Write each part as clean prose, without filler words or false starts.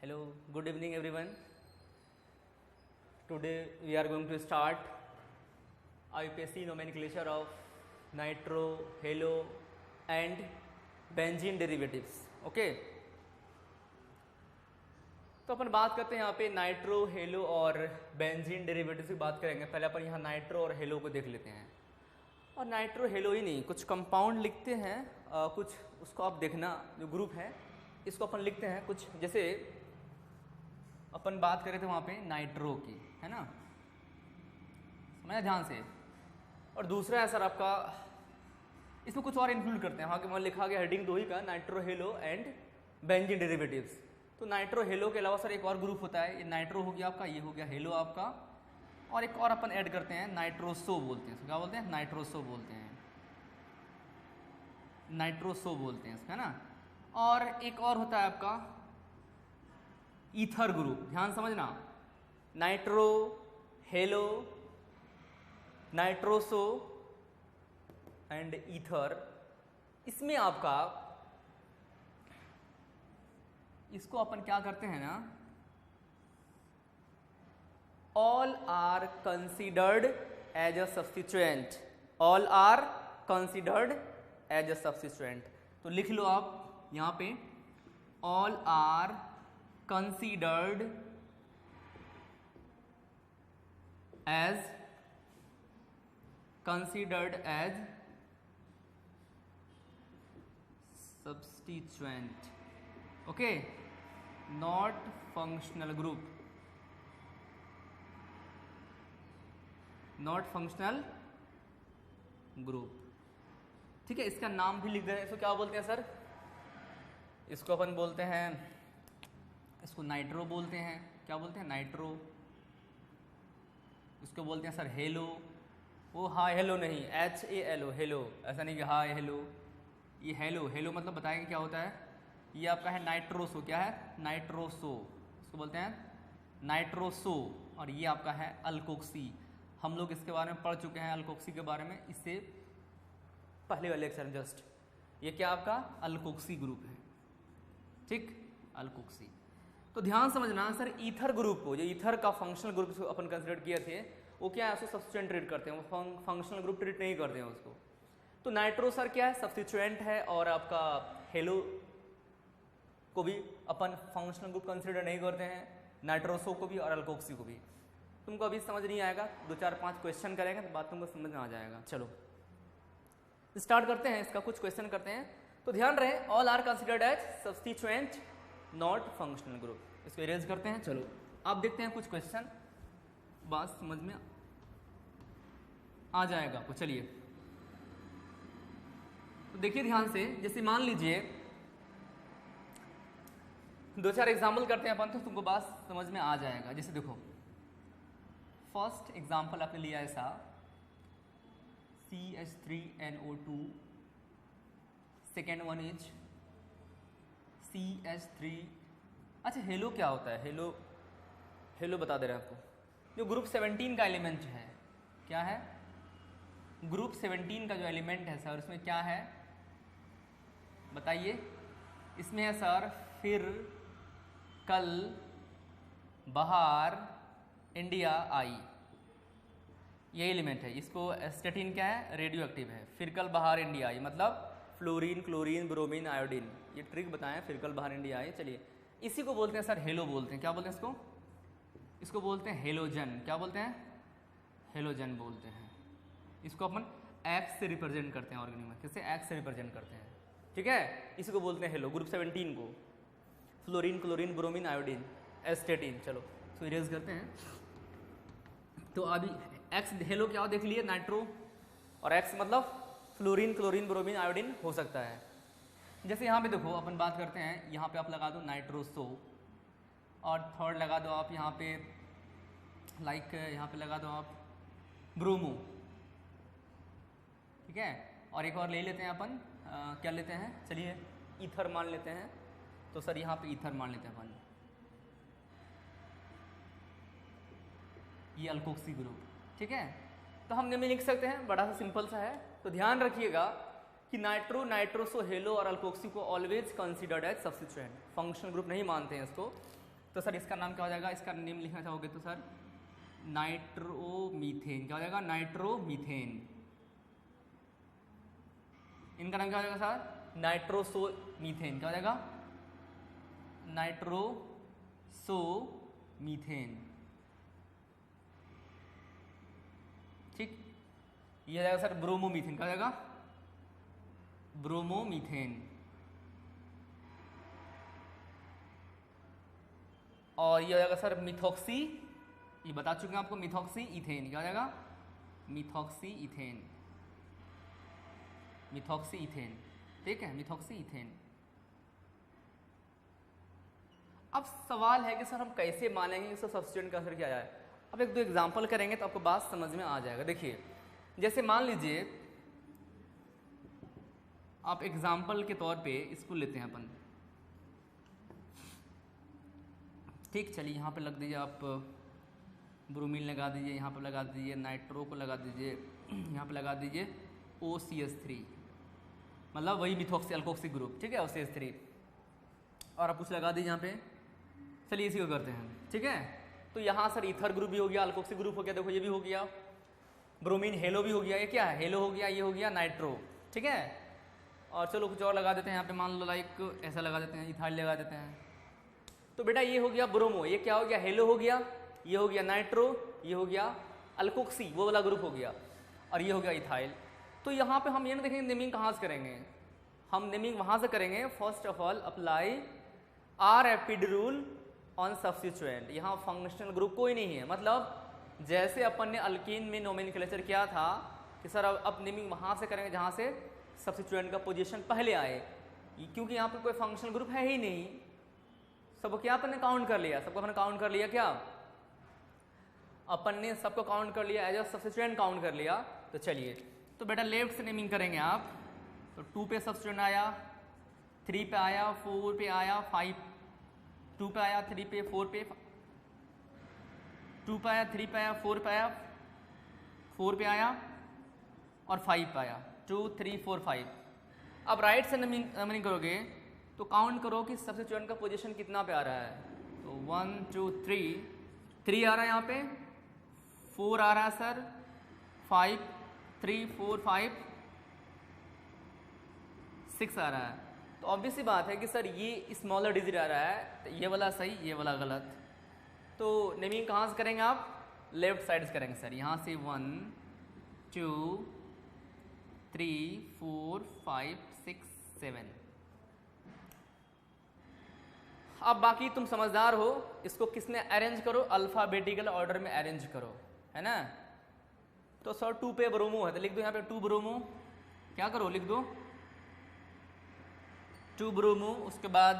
Hello, good evening everyone. Today we are going to start IUPAC nomenclature of nitro, halo and benzene derivatives. Okay. तो अपन बात करते हैं यहाँ पे nitro, hello और बेंजीन डेरिवेटिव्स की बात करेंगे। पहले अपन यहाँ नाइट्रो और हेलो को देख लेते हैं। और नाइट्रो हेलो ही नहीं, कुछ कंपाउंड लिखते हैं, कुछ उसको आप देखना, जो ग्रुप है इसको अपन लिखते हैं कुछ, जैसे अपन बात करें थे वहाँ पे नाइट्रो की, है ना, समझना ध्यान से। और दूसरा है सर आपका, इसमें कुछ और इंक्लूड करते हैं। वहाँ के वहाँ लिखा गया हेडिंग दो ही का, nitro hello and benzene derivatives. तो नाइट्रो हेलो के अलावा सर एक और ग्रुप होता है, ये नाइट्रो हो गया आपका, ये हो गया हेलो आपका, और एक और अपन ऐड करते हैं नाइट्रोसो बोलते हैं। क्या बोलते हैं? नाइट्रोसो बोलते हैं, नाइट्रोसो बोलते हैं इसका, है ना। और एक और होता है आपका ईथर ग्रुप, ध्यान समझना, nitro, halo, nitroso and ether. इसमें आपका इसको अपन क्या करते हैं ना, all are considered as a substituent, all are considered as a substituent. तो लिख लो आप यहां पे, all are considered as substituent, okay, not functional group, not functional group. ठीक है, इसका नाम भी लिख दे रहे हैं। इसको क्या बोलते हैं सर? इसको अपन बोलते हैं, इसको नाइट्रो बोलते हैं। क्या बोलते हैं? नाइट्रो। इसको बोलते हैं सर हेलो। वो हाय हेलो नहीं, HALO, हेलो, ऐसा नहीं कि हाय हेलो, ये हेलो। हेलो मतलब बताएंगे क्या होता है। ये आपका है नाइट्रोसो। क्या है? नाइट्रोसो। इसको बोलते हैं नाइट्रोसो। और ये आपका है अल्कोक्सी। हम लोग इसके बारे में पढ़ चुके हैं, अल्कोक्सी के बारे में, इससे पहले वाले लेक्चर जस्ट। ये क्या आपका अल्कोक्सी ग्रुप है, ठीक, अल्कोक्सी। तो ध्यान समझना सर, ईथर ग्रुप को, जो ईथर का फंक्शनल ग्रुप अपन कंसिडर किए थे, वो क्या है, उसको सब्स्टिट्यूएंट ट्रीट करते हैं, वो फंक्शनल ग्रुप ट्रीट नहीं करते हैं उसको। तो नाइट्रो सर क्या है, सब्स्टिट्यूएंट है, और आपका हेलो को भी अपन फंक्शनल ग्रुप कंसिडर नहीं करते हैं, नाइट्रोसो को भी और अल्कोक्सी को भी। तुमको अभी समझ नहीं आएगा, 2-4-5 क्वेश्चन करेंगे तो बात तुमको समझ में आ जाएगा। चलो स्टार्ट करते हैं, इसका कुछ क्वेश्चन करते हैं। तो ध्यान रहे, all are considered as substituent not functional group. इसको इरेज करते हैं। चलो आप देखते हैं कुछ क्वेश्चन, बात समझ में आ जाएगा आपको। चलिए तो देखिए ध्यान से, जैसे मान लीजिए 2-4 एग्जाम्पल करते हैं अपन, तो तुमको बात समझ में आ जाएगा। जैसे देखो, फर्स्ट एग्जाम्पल आपने लिया ऐसा, CH3NO2, second one is CH3। अच्छा, हेलो क्या होता है? हेलो, हेलो बता दे रहे हैं आपको, जो ग्रुप 17 का एलिमेंट है। क्या है? ग्रुप 17 का जो एलिमेंट है सर, उसमें क्या है बताइए? इसमें है सर फिर, कल, बाहर, इंडिया, आई, ये एलिमेंट है। इसको एस्टेटिन क्या है? रेडियो एक्टिव है। फिरकल, बाहर, इंडिया, आई मतलब फ्लोरीन, क्लोरीन, ब्रोमीन, आयोडीन। ये ट्रिक बताएं, फिरकल, बाहर, इंडिया, आई। चलिए इसी को बोलते हैं सर हेलो बोलते हैं। क्या बोलते हैं इसको? इसको बोलते हैं हेलोजन। क्या बोलते हैं? हेलोजन बोलते हैं। इसको अपन एक्स से रिप्रेजेंट करते हैं ऑर्गेनिज्म में। किससे? एक्स से रिप्रेजेंट करते हैं, ठीक है। इसी को बोलते हैं हेलो, ग्रुप 17 को, फ्लोरीन, क्लोरीन, ब्रोमीन, आयोडीन, एस्टेटिन। चलो तो इरेज करते हैं। तो अभी एक्स हेलो क्या हो देख लिए, नाइट्रो, और एक्स मतलब फ्लोरीन, क्लोरीन, ब्रोमीन, आयोडीन हो सकता है। जैसे यहाँ पे देखो, अपन बात करते हैं, यहाँ पे आप लगा दो नाइट्रोसो, और थर्ड लगा दो आप यहाँ पे, लाइक यहाँ पे लगा दो आप ब्रोमो, ठीक है। और एक और ले लेते हैं अपन, क्या लेते हैं, चलिए ईथर मान लेते हैं। तो सर यहाँ पे ईथर मान लेते हैं अपन, ये अल्कोक्सी ग्रुप, ठीक है। तो हम में लिख सकते हैं, बड़ा सा सिंपल सा है। तो ध्यान रखिएगा कि नाइट्रो, नाइट्रोसो, हेलो और अल्कोक्सी को always considered as substituent, functional group नहीं मानते हैं इसको। तो सर इसका नाम क्या हो जाएगा, इसका नेम लिखना चाहोगे तो सर नाइट्रोमीथेन। क्या हो जाएगा, नाइट्रोमीथेन। इनका नाम क्या हो जाएगा सर, नाइट्रोसोमीथेन। क्या हो जाएगा, नाइट्रोसोमीथेन। ठीक, ये हो जाएगा सर ब्रोमोमीथेन। क्या हो जाएगा, ब्रोमोमीथेन। और ये हो जाएगा सर मिथॉक्सी, ये बता चुके हैं आपको, मिथॉक्सी इथेन। क्या हो जाएगा, मिथॉक्सी इथेन, मिथॉक्सी इथेन। ठीक है, मिथॉक्सी इथेन। अब सवाल है कि सर हम कैसे मानेंगे कि सब्स्टिट्यूएंट का असर क्या जाए। अब एक दो एग्जांपल करेंगे तो आपको बात समझ में आ जाएगा। देखिए जैसे मान लीजिए आप एग्जांपल के तौर पे इसको लेते हैं अपन। ठीक, चलिए यहाँ पे लग दीजिए आप ब्रोमीन लगा दीजिए, यहाँ पे लगा दीजिए नाइट्रो को लगा दीजिए, यहाँ पे लगा दीजिए OCH3, मतलब वही मिथॉक्सी अल्कोक्सी ग्रुप। ठीक है, OCH3, और आप कुछ लगा दीजिए यहाँ पे। चलिए इसी को करते हैं। ठीक है, तो यहाँ सर ईथर ग्रुप भी हो गया, अल्कोक्सी ग्रुप हो गया, देखो ये भी हो गया, ब्रोमीन हेलो भी हो गया। ये क्या है, हेलो हो गया, ये हो गया नाइट्रो। ठीक है, और चलो कुछ और लगा देते हैं यहाँ पे, मान लो लाइक ऐसा लगा देते हैं, इथाइल लगा देते हैं। तो बेटा ये हो गया ब्रोमो, ये क्या हो गया, हेलो हो गया, ये हो गया नाइट्रो, ये हो गया अल्कोक्सी वो वाला ग्रुप हो गया, और ये हो गया इथाइल। तो यहाँ पे हम ये ना देखेंगे नेमिंग कहाँ से करेंगे, हम नेमिंग वहाँ से करेंगे। First of all apply rapid rule on substituent. यहाँ फंक्शनल ग्रुप कोई नहीं है, मतलब जैसे अपन ने अल्कीन में नोमेनक्लेचर किया था कि सर अब नेमिंग वहाँ से करेंगे जहाँ से सब्स्टिट्यूएंट का पोजीशन पहले आए, क्योंकि यहाँ पे कोई फंक्शनल ग्रुप है ही नहीं। सबको क्या अपन ने काउंट कर लिया, सबको अपन काउंट कर लिया, क्या अपन ने सबको काउंट कर लिया, एज अ सब्स्टिट्यूएंट काउंट कर लिया। तो चलिए, तो बेटा लेफ्ट से नेमिंग करेंगे आप। तो 2 पे सब्स्टिट्यूएंट आया, 3 पे आया, 4 पे आया, 5 2 पे आया, 3 पे, 4 पे, 2 पे आया, 3 पे आया, 4 पे आया, 4 पे आया और 5 पे आया, 2 3 4 5। अब राइट से नंबरिंग करोगे तो काउंट करो कि सब्स्टिट्यूएंट का पोजीशन कितना पे आ रहा है। तो 1 2 3 आ रहा है यहाँ पे, 4 आ रहा है सर, 5 3 4 5 6 आ रहा है। तो ऑब्वियस सी बात है कि सर ये स्मॉलर डिजिट आ रहा है, तो ये वाला सही, ये वाला गलत। तो नेमिंग कहाँ से करेंगे आप, लेफ्ट साइड से करेंगे सर। यहाँ से 1 2 3 4 5 6 7। अब बाकी तुम समझदार हो, इसको किसने अरेंज करो, अल्फाबेटिकल ऑर्डर में अरेंज करो, है ना। तो सर 2 पे ब्रोमो है तो लिख दो यहाँ पे 2 ब्रोमो। क्या करो, लिख दो 2 ब्रोमो। उसके बाद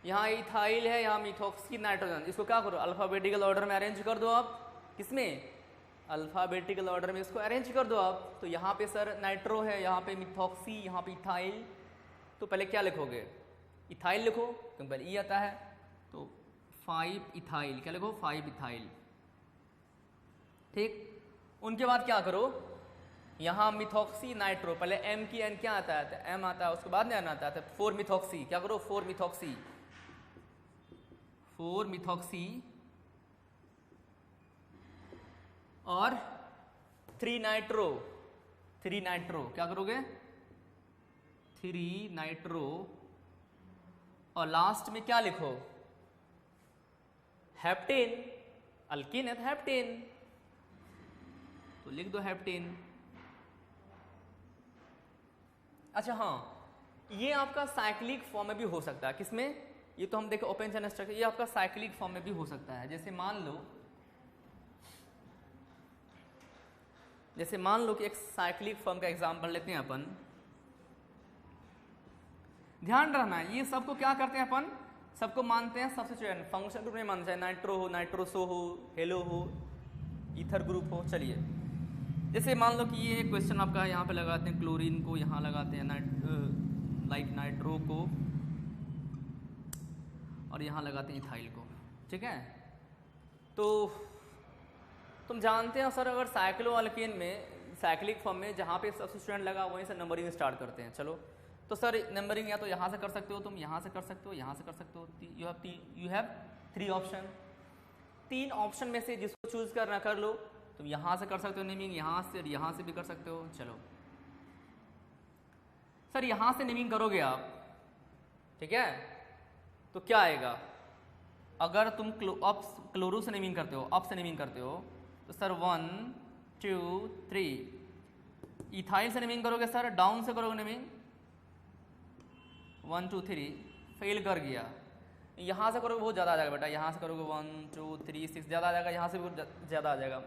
यहाँ इथाइल है, यहाँ मिथॉक्सी नाइट्रोजन, इसको क्या करो, अल्फाबेटिकल ऑर्डर में अरेंज कर दो आप। किसमें, अल्फाबेटिकल ऑर्डर में इसको अरेंज कर दो आप। तो यहाँ पे सर नाइट्रो है, यहाँ पे मिथॉक्सी, यहाँ पे इथाइल। तो पहले क्या लिखोगे, इथाइल लिखो क्योंकि पहले ई आता है। तो 5 इथाइल, क्या लिखो, 5 इथाइल। ठीक, उनके बाद क्या करो, यहाँ मिथॉक्सी नाइट्रो, पहले एम की एन क्या आता है, तो एम आता है, उसके बाद में एन आता है। तो 4 मिथॉक्सी, क्या करो, 4 मिथॉक्सी, 4 मिथॉक्सी और 3 नाइट्रो, 3 नाइट्रो। क्या करोगे, 3 नाइट्रो। और लास्ट में क्या लिखो, हेप्टेन, अल्कीन है तो हेप्टेन, तो लिख दो हेप्टेन। अच्छा हाँ, ये आपका साइक्लिक फॉर्म में भी हो सकता है। किसमें, ये तो हम देखें ओपन चैन स्ट्रक्चर, ये आपका साइक्लिक फॉर्म में भी हो सकता है। जैसे मान लो कि एक साइक्लिक फॉर्म का एग्जांपल लेते हैं अपन। ध्यान रखना है, ये सबको क्या करते हैं अपन, सबको मानते हैं सब्स्टिट्यूएंट, फंक्शन ग्रुप में मानते हैं, नाइट्रो हो, नाइट्रोसो हो, हेलो हो, ईथर ग्रुप हो। चलिए जैसे मान लो कि ये क्वेश्चन आपका यहाँ पे लगाते हैं क्लोरीन को, यहाँ लगाते हैं नाइट्रो को, और यहाँ लगाते हैं इथाइल को। ठीक है, तो तुम जानते हैं सर अगर साइक्लोअल्केन में साइक्लिक फॉर्म में जहाँ पे सब्स्टिट्यूएंट लगा वहीं से नंबरिंग स्टार्ट करते हैं। चलो तो सर नंबरिंग या तो यहाँ से कर सकते हो तुम, यहाँ से कर सकते हो, यहाँ से कर सकते हो। यू हैव 3 ऑप्शन, 3 ऑप्शन में से जिसको चूज करना कर लो। तुम यहाँ से कर सकते हो नेमिंग, यहाँ से और यहाँ से भी कर सकते हो। चलो सर यहाँ से नेमिंग करोगे आप, ठीक है, तो क्या आएगा? अगर तुम क्लोरो से नेमिंग करते हो, अप से नेमिंग करते हो, तो सर 1 2 3। इथाइल से नेमिंग करोगे सर, डाउन से करोगे नेमिंग, 1 2 3, फेल कर गया। यहाँ से करोगे बहुत ज़्यादा आ जाएगा बेटा, यहाँ से करोगे 1 2 3 6 ज़्यादा आ जाएगा, यहाँ से भी ज़्यादा आ जाएगा।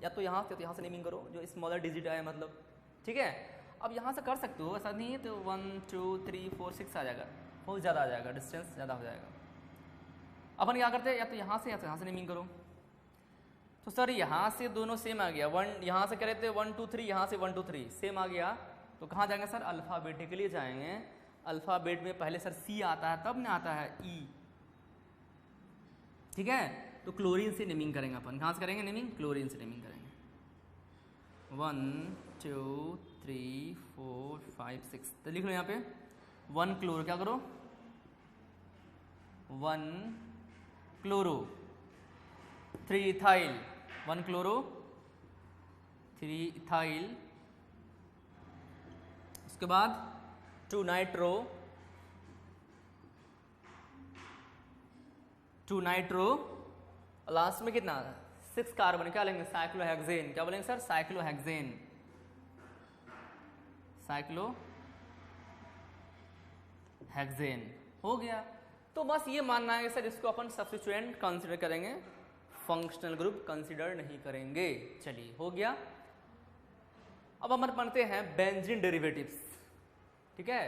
या तो यहाँ से, तो यहाँ से नेमिंग करो जो स्मॉलर डिजिट आए मतलब, ठीक है। अब यहाँ से कर सकते हो, ऐसा नहीं है, तो 1 2 3 4 6 आ जाएगा, बहुत ज़्यादा आ जाएगा, डिस्टेंस ज़्यादा हो जाएगा। अपन क्या करते हैं, या तो यहाँ से या तो यहाँ से नेमिंग करो। तो सर यहाँ से दोनों सेम आ गया, 1 यहाँ से करे थे 1 2 3, यहाँ से 1 2 3 सेम आ गया, तो कहाँ जाएंगे सर? अल्फ़ाबेटिकली जाएंगे। अल्फ़ाबेट में पहले सर सी आता है, तब ना आता है ई, ठीक है। तो क्लोरीन से नेमिंग करेंगे अपन। कहाँ से करेंगे नेमिंग? क्लोरीन से नेमिंग करेंगे। 1 2 3 4 5 6, तो लिख लो यहाँ पे 1 क्लोरो, क्या करो 1 क्लोरो, 3 इथाइल, 1 क्लोरो 3 इथाइल, उसके बाद 2 नाइट्रो, 2 नाइट्रो, लास्ट में कितना 6 कार्बन, क्या लेंगे? साइक्लोहेक्सेन। क्या बोलेंगे सर? साइक्लोहेक्सेन, साइक्लोहेक्सेन हो गया। तो बस ये मानना है सर, इसको अपन सब्स्टिट्यूएंट कंसीडर करेंगे, फंक्शनल ग्रुप कंसीडर नहीं करेंगे। चलिए हो गया। अब हम पढ़ते हैं बेंजीन डेरिवेटिव्स, ठीक है।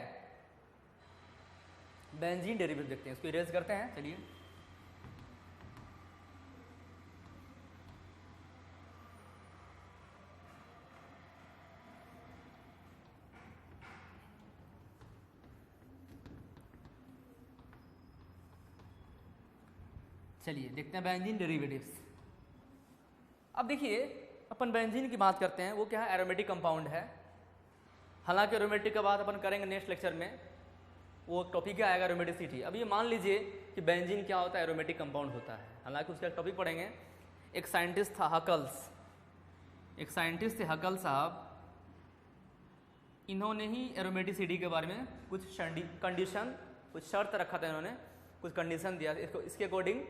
बेंजीन डेरिवेटिव देखते हैं, इसको इरेज करते हैं। चलिए चलिए देखते हैं बेंजीन डेरिवेटिव्स। अब देखिए अपन बेंजीन की बात करते हैं, वो क्या है? एरोमेटिक कंपाउंड है। हालांकि एरोमेटिक का बात अपन करेंगे नेक्स्ट लेक्चर में, वो टॉपिक क्या आएगा? एरोमेटिसिटी। अब ये मान लीजिए कि बेंजीन क्या होता है? एरोमेटिक कंपाउंड होता है। हालांकि उसका टॉपिक पढ़ेंगे। एक साइंटिस्ट था हकल्स, एक साइंटिस्ट थे हकल साहब, इन्होंने ही एरोमेटिसिटी के बारे में कुछ कंडीशन, कुछ शर्त रखा था इन्होंने, कुछ कंडीशन दिया। इसके अकॉर्डिंग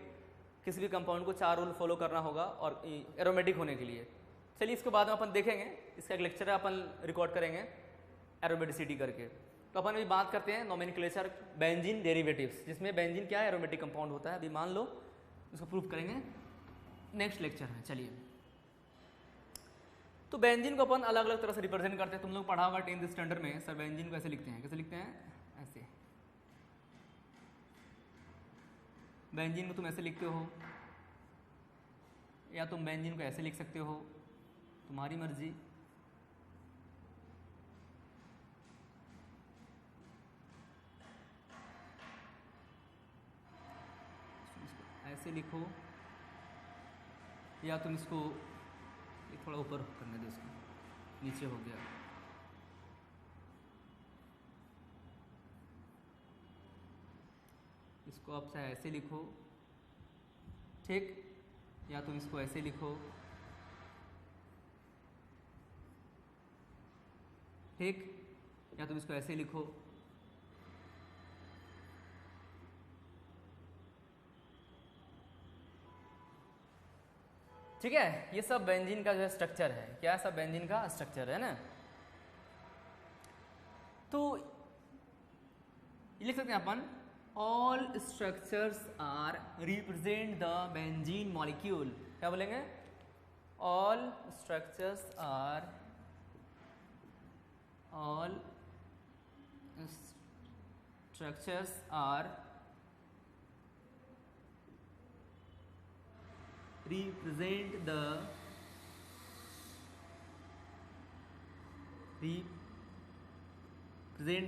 किसी भी कंपाउंड को 4 रूल फॉलो करना होगा और एरोमेटिक होने के लिए। चलिए इसके बाद में अपन देखेंगे, इसका एक लेक्चर अपन रिकॉर्ड करेंगे एरोमेटिसिटी करके। तो अपन अभी बात करते हैं नोमेनक्लेचर बेंजीन डेरिवेटिव्स, जिसमें बेंजीन क्या है? एरोमेटिक कंपाउंड होता है। अभी मान लो इसको प्रूफ करेंगे नेक्स्ट लेक्चर में। चलिए तो बेंजीन को अपन अलग अलग तरह से रिप्रेजेंट करते हैं। तुम लोग पढ़ा होगा 10th स्टैंडर्ड में, सर बेंजीन को ऐसे लिखते हैं। कैसे लिखते हैं? ऐसे। बेंजीन को तुम ऐसे लिखते हो, या तुम बेंजीन को ऐसे लिख सकते हो, तुम्हारी मर्जी। ऐसे लिखो, या तुम इसको थोड़ा ऊपर करने दो, इसको नीचे हो गया। इसको आप चाहे ऐसे लिखो, ठीक, या तुम इसको ऐसे लिखो, ठीक, या तुम इसको ऐसे लिखो। ठीक है, ये सब बेंजीन का जो है स्ट्रक्चर है। क्या है? सब बेंजीन का स्ट्रक्चर है ना। तो ये लिख सकते हैं अपन, all structures are represent the benzene molecule. क्या बोलेंगे? All structures are represent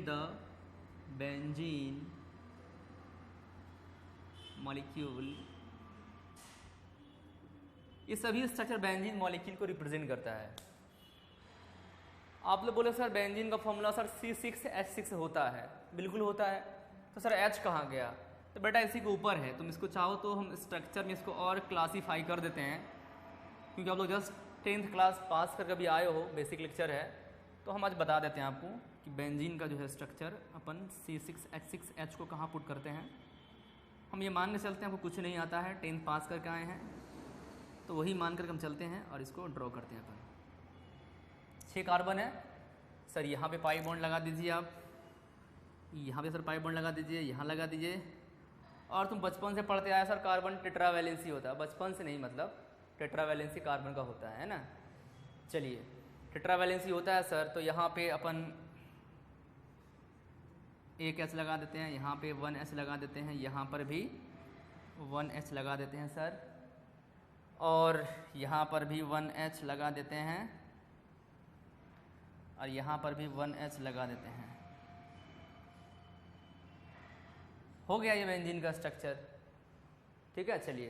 the benzene molecule। ये सभी स्ट्रक्चर बेंजीन मॉलिक्यूल को रिप्रेजेंट करता है। आप लोग बोले सर बेंजीन का फॉर्मूला सर C6H6 होता है। बिल्कुल होता है। तो सर H कहाँ गया? तो तो बेटा इसी के ऊपर है, तुम इसको चाहो तो हम स्ट्रक्चर में इसको और क्लासीफाई कर देते हैं, क्योंकि आप लोग जस्ट 10th क्लास पास कर कभी आए हो, बेसिक लेक्चर है, तो हम आज बता देते हैं आपको कि बेंजीन का जो है स्ट्रक्चर अपन C6H6H को कहाँ पुट करते हैं। हम ये मान के चलते हैं आपको कुछ नहीं आता है, 10th पास करके आए हैं, तो वही मान करके हम चलते हैं और इसको ड्रॉ करते हैं अपन। 6 कार्बन है सर, यहाँ पे पाई बॉन्ड लगा दीजिए आप, यहाँ पे सर पाई बॉन्ड लगा दीजिए, यहाँ लगा दीजिए। और तुम बचपन से पढ़ते आए सर कार्बन टेट्रावैलेंसी होता है, बचपन से नहीं मतलब टेट्रावैलेंसी कार्बन का होता है ना। चलिए टेट्रावैलेंसी होता है सर, तो यहाँ पे अपन एक H लगा देते हैं, यहाँ पे 1H लगा देते हैं, यहाँ पर भी 1H लगा देते हैं सर, और यहाँ पर भी 1H लगा देते हैं, और यहाँ पर भी 1H लगा देते हैं। हो गया ये बेंजीन का स्ट्रक्चर, ठीक है। चलिए